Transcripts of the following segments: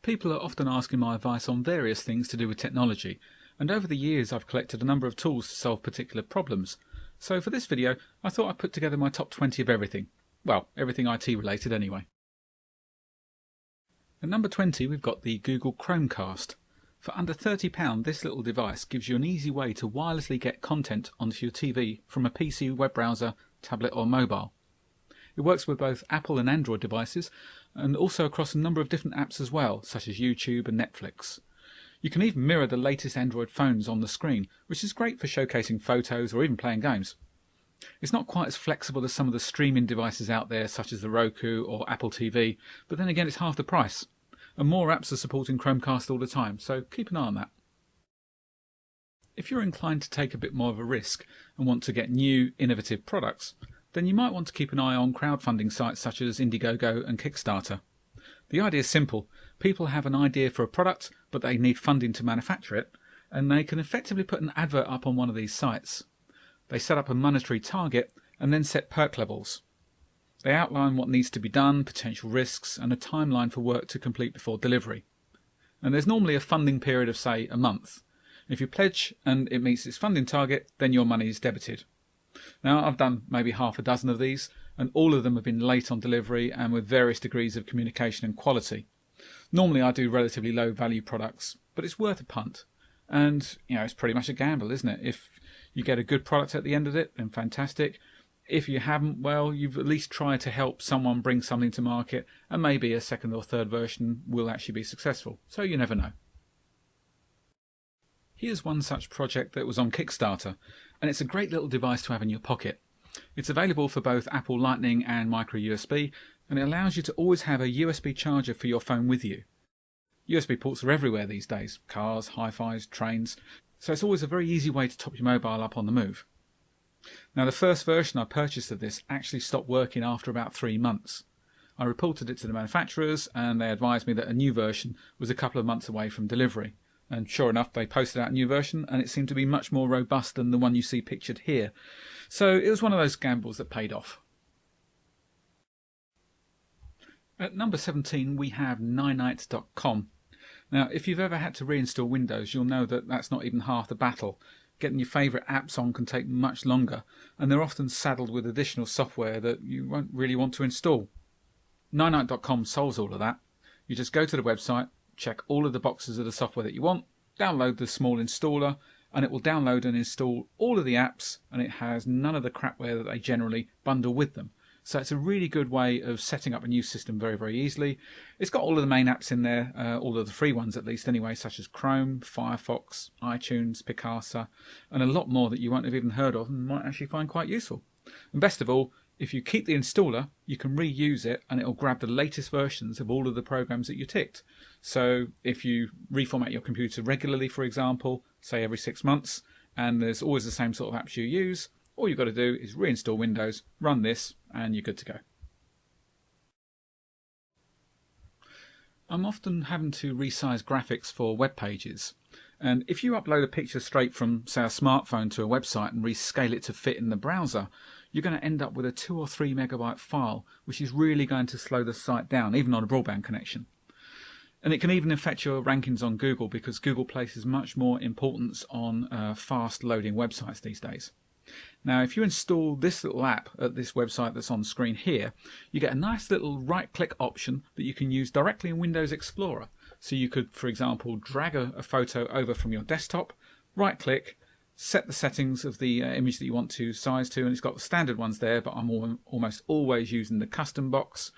People are often asking my advice on various things to do with technology, and over the years I've collected a number of tools to solve particular problems. So for this video, I thought I'd put together my top 20 of everything. Well, everything IT related anyway. At number 20 we've got the Google ChromeCast. For under £30 this little device gives you an easy way to wirelessly get content onto your TV from a PC, web browser, tablet or mobile. It works with both Apple and Android devices and also across a number of different apps as well, such as YouTube and Netflix. You can even mirror the latest Android phones on the screen, which is great for showcasing photos or even playing games. It's not quite as flexible as some of the streaming devices out there such as the Roku or Apple TV, but then again it's half the price. And more apps are supporting Chromecast all the time, so keep an eye on that. If you're inclined to take a bit more of a risk and want to get new, innovative products, then you might want to keep an eye on crowdfunding sites such as Indiegogo and Kickstarter. The idea is simple. People have an idea for a product, but they need funding to manufacture it, and they can effectively put an advert up on one of these sites. They set up a monetary target and then set perk levels. They outline what needs to be done, potential risks, and a timeline for work to complete before delivery. And there's normally a funding period of, say, a month. If you pledge and it meets its funding target, then your money is debited. Now, I've done maybe half a dozen of these, and all of them have been late on delivery and with various degrees of communication and quality. Normally I do relatively low value products, but it's worth a punt. And, it's pretty much a gamble, isn't it? If you get a good product at the end of it, then fantastic. If you haven't, well, you've at least tried to help someone bring something to market, and maybe a second or third version will actually be successful. So you never know. Here's one such project that was on Kickstarter, and it's a great little device to have in your pocket. It's available for both Apple Lightning and micro USB, and it allows you to always have a USB charger for your phone with you. USB ports are everywhere these days, cars, hi-fis, trains, so it's always a very easy way to top your mobile up on the move. Now the first version I purchased of this actually stopped working after about 3 months. I reported it to the manufacturers and they advised me that a new version was a couple of months away from delivery. And sure enough, they posted out a new version and it seemed to be much more robust than the one you see pictured here. So it was one of those gambles that paid off. At number 17 we have Ninite.com. Now if you've ever had to reinstall Windows, you'll know that that's not even half the battle. Getting your favourite apps on can take much longer, and they're often saddled with additional software that you won't really want to install. Ninite.com solves all of that. You just go to the website, check all of the boxes of the software that you want, download the small installer, and it will download and install all of the apps, and it has none of the crapware that they generally bundle with them. So it's a really good way of setting up a new system very, very easily. It's got all of the main apps in there, all of the free ones at least anyway, such as Chrome, Firefox, iTunes, Picasa, and a lot more that you won't have even heard of and might actually find quite useful. And best of all, if you keep the installer, you can reuse it and it'll grab the latest versions of all of the programs that you ticked. So if you reformat your computer regularly, for example, say every 6 months, and there's always the same sort of apps you use, all you've got to do is reinstall Windows, run this, and you're good to go. I'm often having to resize graphics for web pages, and if you upload a picture straight from, say, a smartphone to a website and rescale it to fit in the browser, you're going to end up with a 2 or 3 megabyte file, which is really going to slow the site down, even on a broadband connection. And it can even affect your rankings on Google because Google places much more importance on fast loading websites these days. Now if you install this little app at this website that's on screen here, you get a nice little right click option that you can use directly in Windows Explorer. So you could, for example, drag a photo over from your desktop, right click, set the settings of the image that you want to size to, and it's got the standard ones there, but I'm almost always using the custom box.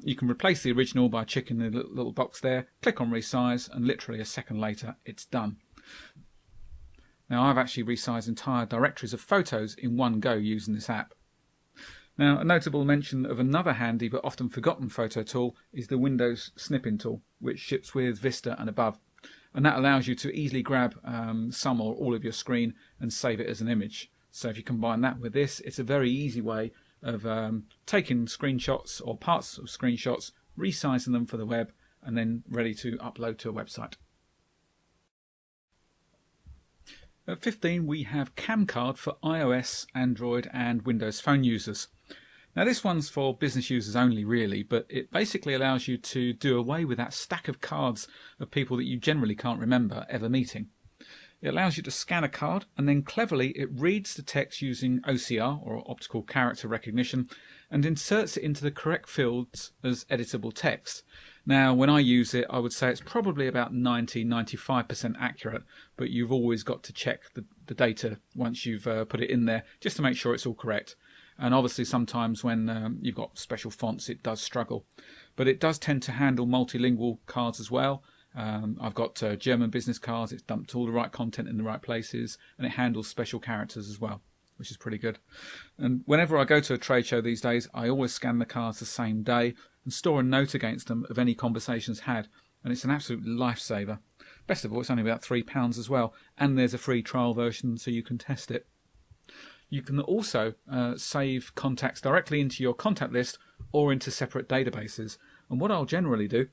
You can replace the original by checking the little box there, click on resize, and literally a second later it's done. Now I've actually resized entire directories of photos in one go using this app. Now a notable mention of another handy but often forgotten photo tool is the Windows Sniping tool, which ships with Vista and above. And that allows you to easily grab some or all of your screen and save it as an image. So if you combine that with this, it's a very easy way of taking screenshots or parts of screenshots, resizing them for the web, and then ready to upload to a website. At 15 we have CamCard for iOS, Android and Windows Phone users. Now this one's for business users only really, but it basically allows you to do away with that stack of cards of people that you generally can't remember ever meeting. It allows you to scan a card and then cleverly it reads the text using OCR or optical character recognition and inserts it into the correct fields as editable text. Now when I use it I would say it's probably about 90-95% accurate, but you've always got to check the data once you've put it in there just to make sure it's all correct. And obviously sometimes when you've got special fonts it does struggle. But it does tend to handle multilingual cards as well. I've got German business cards, it's dumped all the right content in the right places, and it handles special characters as well, which is pretty good. And whenever I go to a trade show these days, I always scan the cards the same day and store a note against them of any conversations had, and it's an absolute lifesaver. Best of all, it's only about £3 as well, and there's a free trial version so you can test it. You can also save contacts directly into your contact list or into separate databases. And what I'll generally do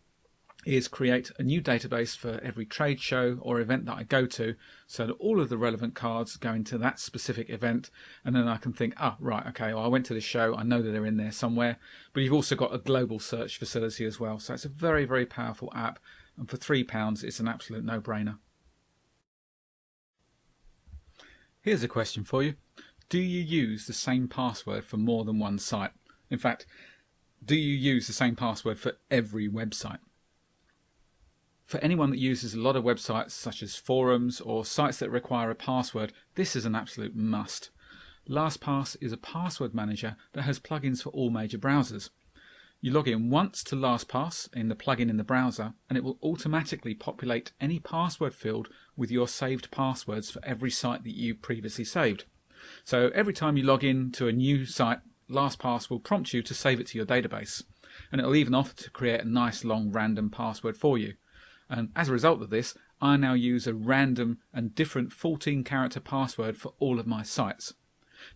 is create a new database for every trade show or event that I go to, so that all of the relevant cards go into that specific event, and then I can think, right, okay, well, I went to this show, I know that they're in there somewhere. But you've also got a global search facility as well, so it's a very, very powerful app, and for £3 it's an absolute no-brainer. Here's a question for you. Do you use the same password for more than one site? In fact, do you use the same password for every website? For anyone that uses a lot of websites such as forums or sites that require a password, this is an absolute must. LastPass is a password manager that has plugins for all major browsers. You log in once to LastPass in the plugin in the browser and it will automatically populate any password field with your saved passwords for every site that you previously saved. So every time you log in to a new site, LastPass will prompt you to save it to your database, and it'll even offer to create a nice long random password for you. And as a result of this, I now use a random and different 14-character password for all of my sites.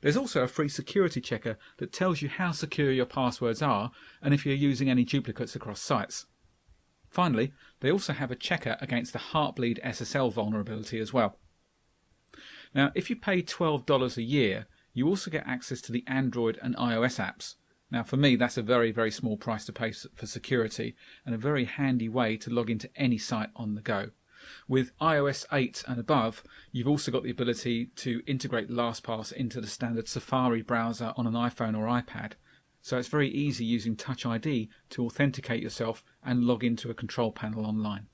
There's also a free security checker that tells you how secure your passwords are and if you're using any duplicates across sites. Finally, they also have a checker against the Heartbleed SSL vulnerability as well. Now, if you pay $12 a year, you also get access to the Android and iOS apps. Now, for me, that's a very, very small price to pay for security and a very handy way to log into any site on the go. With iOS 8 and above, you've also got the ability to integrate LastPass into the standard Safari browser on an iPhone or iPad. So it's very easy using Touch ID to authenticate yourself and log into a control panel online.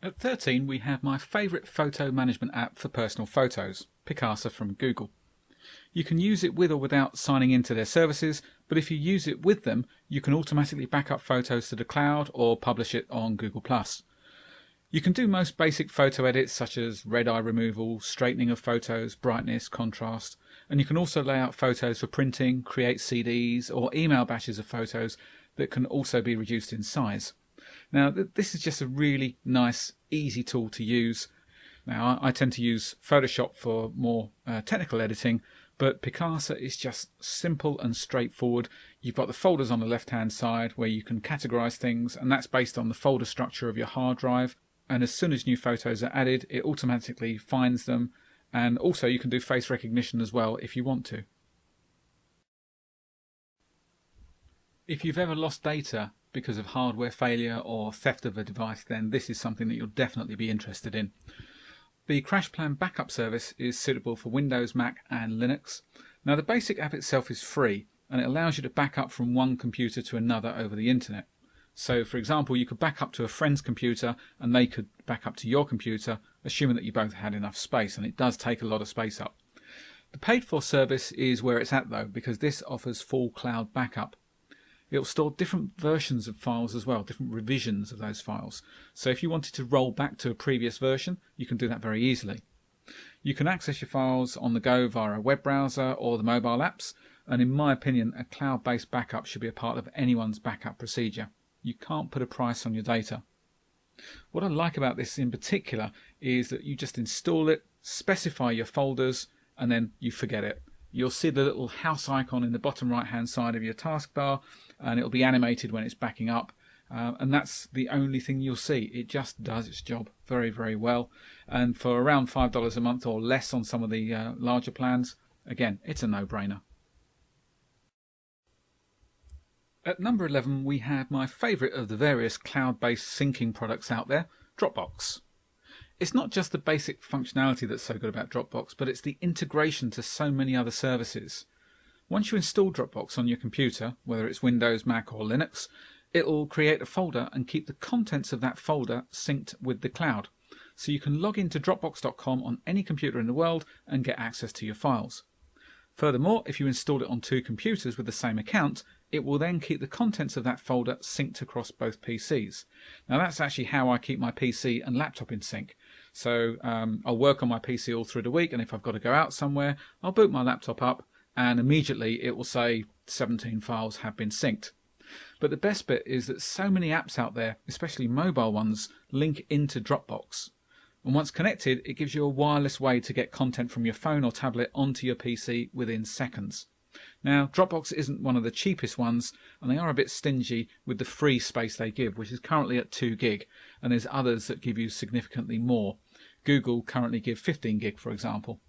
At 13, we have my favourite photo management app for personal photos, Picasa from Google. You can use it with or without signing into their services, but if you use it with them, you can automatically back up photos to the cloud or publish it on Google+. You can do most basic photo edits such as red eye removal, straightening of photos, brightness, contrast, and you can also lay out photos for printing, create CDs or email batches of photos that can also be reduced in size. Now, this is just a really nice, easy tool to use. Now, I tend to use Photoshop for more technical editing, but Picasa is just simple and straightforward. You've got the folders on the left-hand side where you can categorize things, and that's based on the folder structure of your hard drive. And as soon as new photos are added, it automatically finds them. And also you can do face recognition as well if you want to. If you've ever lost data because of hardware failure or theft of a device, then this is something that you'll definitely be interested in. The Crashplan backup service is suitable for Windows, Mac and Linux. Now the basic app itself is free and it allows you to back up from one computer to another over the internet. So for example, you could back up to a friend's computer and they could back up to your computer, assuming that you both had enough space, and it does take a lot of space up. The paid for service is where it's at though, because this offers full cloud backup. It'll store different versions of files as well, different revisions of those files. So if you wanted to roll back to a previous version, you can do that very easily. You can access your files on the go via a web browser or the mobile apps, and in my opinion, a cloud-based backup should be a part of anyone's backup procedure. You can't put a price on your data. What I like about this in particular is that you just install it, specify your folders, and then you forget it. You'll see the little house icon in the bottom right hand side of your taskbar, and it'll be animated when it's backing up, and that's the only thing you'll see. It just does its job very, very well, and for around $5 a month or less on some of the larger plans, Again, it's a no-brainer. At number 11 we have my favourite of the various cloud-based syncing products out there, Dropbox. It's not just the basic functionality that's so good about Dropbox, but it's the integration to so many other services. Once you install Dropbox on your computer, whether it's Windows, Mac or Linux, it'll create a folder and keep the contents of that folder synced with the cloud. So you can log into Dropbox.com on any computer in the world and get access to your files. Furthermore, if you install it on two computers with the same account, it will then keep the contents of that folder synced across both PCs. Now that's actually how I keep my PC and laptop in sync. So I'll work on my PC all through the week, and if I've got to go out somewhere, I'll boot my laptop up and immediately it will say 17 files have been synced. But the best bit is that so many apps out there, especially mobile ones, link into Dropbox. And once connected, it gives you a wireless way to get content from your phone or tablet onto your PC within seconds. Now, Dropbox isn't one of the cheapest ones, and they are a bit stingy with the free space they give, which is currently at 2 gig, and there's others that give you significantly more. Google currently give 15 gig, for example.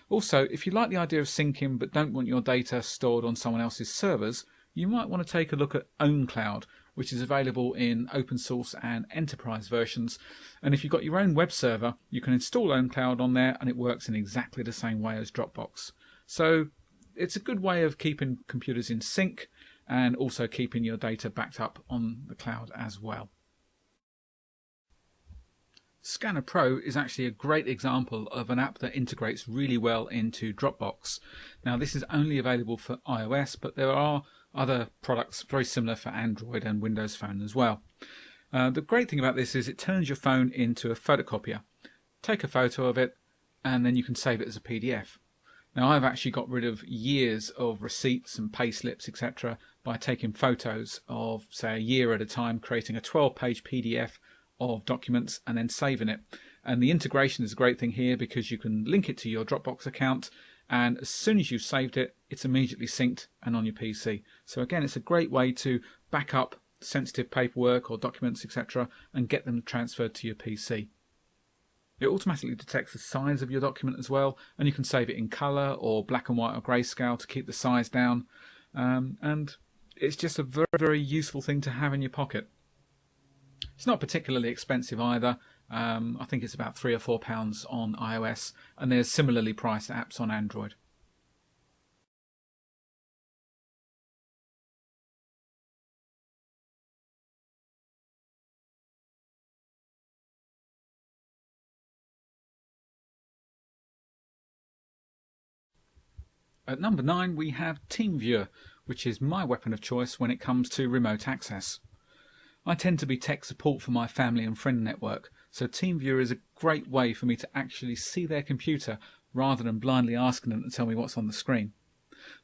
Also, if you like the idea of syncing but don't want your data stored on someone else's servers, you might want to take a look at OwnCloud, which is available in open source and enterprise versions. And if you've got your own web server, you can install OwnCloud on there and it works in exactly the same way as Dropbox. So it's a good way of keeping computers in sync and also keeping your data backed up on the cloud as well. Scanner Pro is actually a great example of an app that integrates really well into Dropbox. Now this is only available for iOS, but there are other products very similar for Android and Windows Phone as well. The great thing about this is it turns your phone into a photocopier. Take a photo of it and then you can save it as a PDF. Now I've actually got rid of years of receipts and payslips, etc. by taking photos of, say, a year at a time, creating a 12-page PDF of documents and then saving it. And the integration is a great thing here because you can link it to your Dropbox account, and as soon as you've saved it, it's immediately synced and on your PC. So again, it's a great way to back up sensitive paperwork or documents, etc. and get them transferred to your PC. It automatically detects the size of your document as well, and you can save it in colour or black and white or grayscale to keep the size down. And it's just a very, very useful thing to have in your pocket. It's not particularly expensive either. I think it's about £3 or £4 on iOS, and there's similarly priced apps on Android. At number 9 we have Teamviewer, which is my weapon of choice when it comes to remote access. I tend to be tech support for my family and friend network, so Teamviewer is a great way for me to actually see their computer rather than blindly asking them to tell me what's on the screen.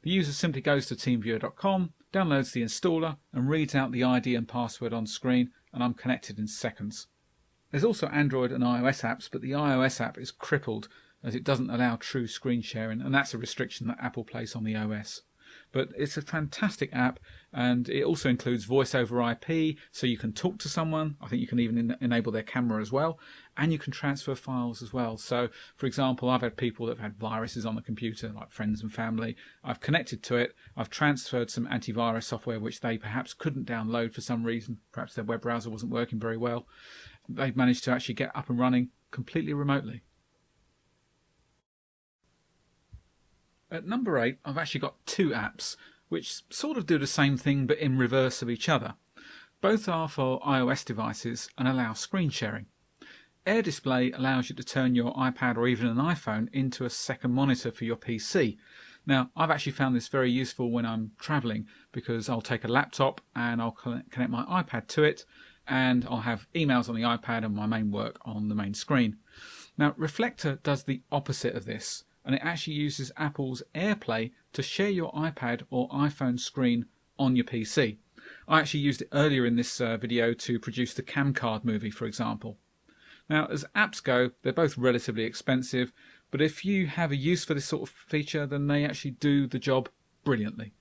The user simply goes to teamviewer.com, downloads the installer and reads out the ID and password on screen, and I'm connected in seconds. There's also Android and iOS apps, but the iOS app is crippled as it doesn't allow true screen sharing, and that's a restriction that Apple place on the OS. But it's a fantastic app, and it also includes voice over IP, so you can talk to someone. I think you can even enable their camera as well, and you can transfer files as well. So, for example, I've had people that have had viruses on the computer, like friends and family. I've connected to it, I've transferred some antivirus software which they perhaps couldn't download for some reason. Perhaps their web browser wasn't working very well. They've managed to actually get up and running completely remotely. At number 8, I've actually got two apps which sort of do the same thing but in reverse of each other. Both are for iOS devices and allow screen sharing. Air Display allows you to turn your iPad or even an iPhone into a second monitor for your PC. Now, I've actually found this very useful when I'm travelling because I'll take a laptop and I'll connect my iPad to it, and I'll have emails on the iPad and my main work on the main screen. Now, Reflector does the opposite of this, and it actually uses Apple's AirPlay to share your iPad or iPhone screen on your PC. I actually used it earlier in this video to produce the CamCard movie, for example. Now, as apps go, they're both relatively expensive, but if you have a use for this sort of feature, then they actually do the job brilliantly.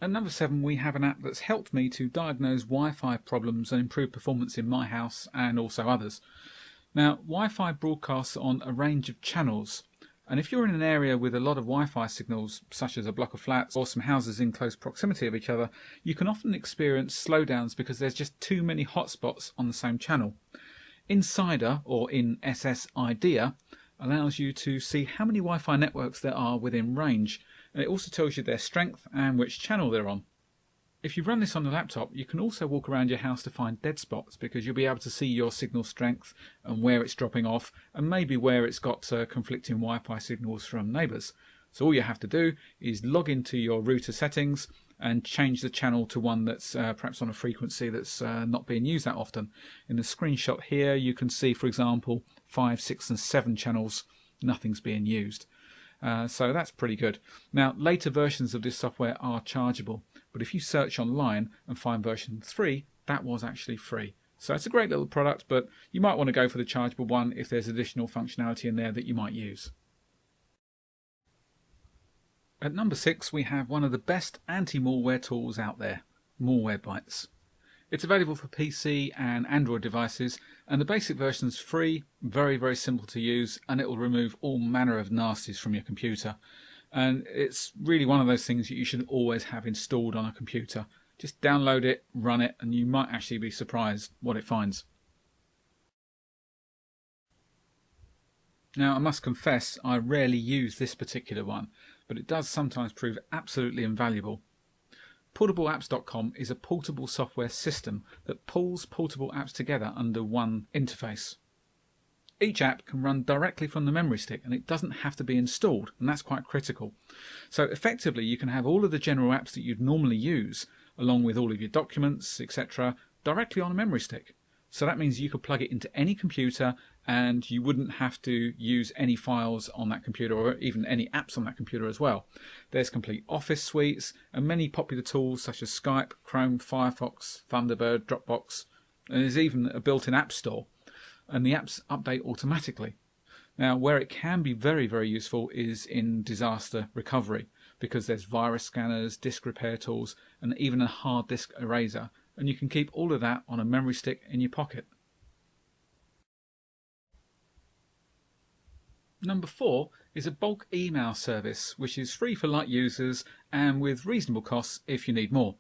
At number 7, we have an app that's helped me to diagnose Wi-Fi problems and improve performance in my house and also others. Now, Wi-Fi broadcasts on a range of channels, and if you're in an area with a lot of Wi-Fi signals, such as a block of flats or some houses in close proximity of each other, you can often experience slowdowns because there's just too many hotspots on the same channel. InSSIDer, or InSSIDer, allows you to see how many Wi-Fi networks there are within range, and it also tells you their strength and which channel they're on. If you run this on the laptop, you can also walk around your house to find dead spots, because you'll be able to see your signal strength and where it's dropping off, and maybe where it's got conflicting Wi-Fi signals from neighbours. So all you have to do is log into your router settings and change the channel to one that's perhaps on a frequency that's not being used that often. In the screenshot here you can see, for example, 5, 6 and 7 channels, nothing's being used. So that's pretty good. Now, later versions of this software are chargeable, but if you search online and find version 3, that was actually free. So it's a great little product, but you might want to go for the chargeable one if there's additional functionality in there that you might use. At number 6, we have one of the best anti-malware tools out there, Malwarebytes. It's available for PC and Android devices, and the basic version is free, very simple to use, and it will remove all manner of nasties from your computer. And it's really one of those things that you should always have installed on a computer. Just download it, run it, and you might actually be surprised what it finds. Now, I must confess, I rarely use this particular one, but it does sometimes prove absolutely invaluable. PortableApps.com is a portable software system that pulls portable apps together under one interface. Each app can run directly from the memory stick, and it doesn't have to be installed, and that's quite critical. So effectively you can have all of the general apps that you'd normally use, along with all of your documents, etc., directly on a memory stick. So that means you could plug it into any computer, and you wouldn't have to use any files on that computer, or even any apps on that computer as well. There's complete Office suites and many popular tools such as Skype, Chrome, Firefox, Thunderbird, Dropbox, and there's even a built-in app store, and the apps update automatically. Now, where it can be very useful is in disaster recovery, because there's virus scanners, disk repair tools, and even a hard disk eraser, and you can keep all of that on a memory stick in your pocket. Number 4 is a bulk email service, which is free for light users and with reasonable costs if you need more.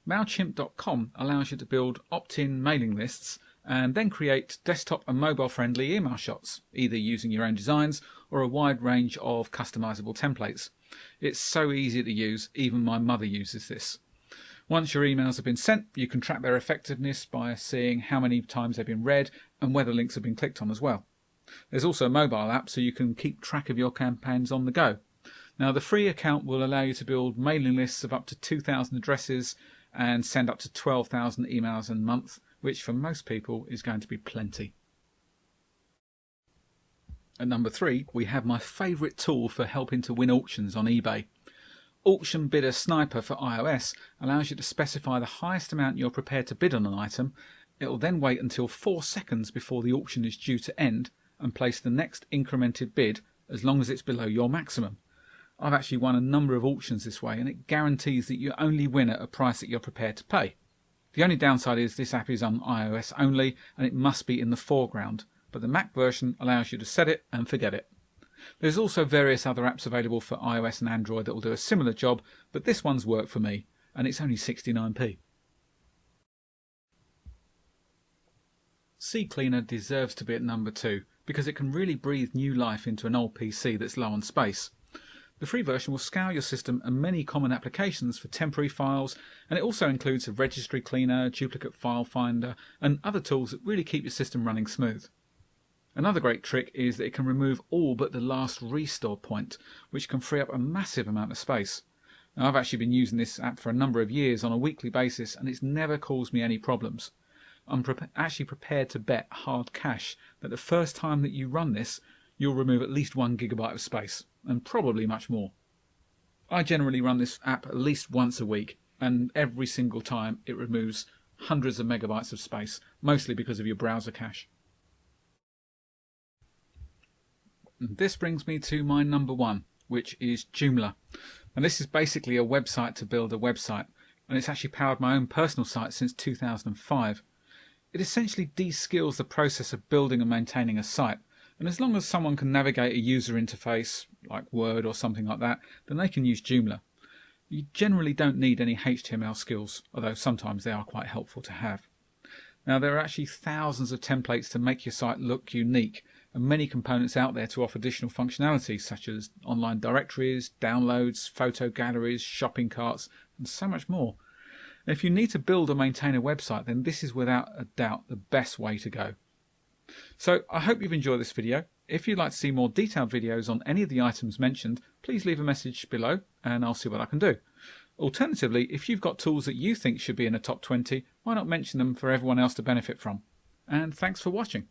MailChimp.com allows you to build opt-in mailing lists and then create desktop and mobile friendly email shots, either using your own designs or a wide range of customizable templates. It's so easy to use, even my mother uses this. Once your emails have been sent, you can track their effectiveness by seeing how many times they've been read and whether links have been clicked on as well. There's also a mobile app, so you can keep track of your campaigns on the go. Now, the free account will allow you to build mailing lists of up to 2,000 addresses and send up to 12,000 emails a month, which for most people is going to be plenty. At number 3, we have my favourite tool for helping to win auctions on eBay. Auction Bidder Sniper for iOS allows you to specify the highest amount you're prepared to bid on an item. It will then wait until 4 seconds before the auction is due to end and place the next incremented bid as long as it's below your maximum. I've actually won a number of auctions this way, and it guarantees that you only win at a price that you're prepared to pay. The only downside is this app is on iOS only, and it must be in the foreground, but the Mac version allows you to set it and forget it. There's also various other apps available for iOS and Android that will do a similar job, but this one's worked for me, and it's only 69p. CCleaner deserves to be at number 2, because it can really breathe new life into an old PC that's low on space. The free version will scour your system and many common applications for temporary files, and it also includes a registry cleaner, duplicate file finder, and other tools that really keep your system running smooth. Another great trick is that it can remove all but the last restore point, which can free up a massive amount of space. Now, I've actually been using this app for a number of years on a weekly basis, and it's never caused me any problems. I'm actually prepared to bet hard cash that the first time that you run this, you'll remove at least 1 GB of space, and probably much more. I generally run this app at least once a week, and every single time it removes hundreds of megabytes of space, mostly because of your browser cache. And this brings me to my number 1, which is Joomla. And this is basically a website to build a website, and it's actually powered my own personal site since 2005. It essentially de-skills the process of building and maintaining a site, and as long as someone can navigate a user interface, like Word or something like that, then they can use Joomla. You generally don't need any HTML skills, although sometimes they are quite helpful to have. Now, there are actually thousands of templates to make your site look unique, and many components out there to offer additional functionalities such as online directories, downloads, photo galleries, shopping carts, and so much more. And if you need to build or maintain a website, then this is without a doubt the best way to go. So I hope you've enjoyed this video. If you'd like to see more detailed videos on any of the items mentioned, please leave a message below and I'll see what I can do. Alternatively, if you've got tools that you think should be in the top 20, why not mention them for everyone else to benefit from? And thanks for watching.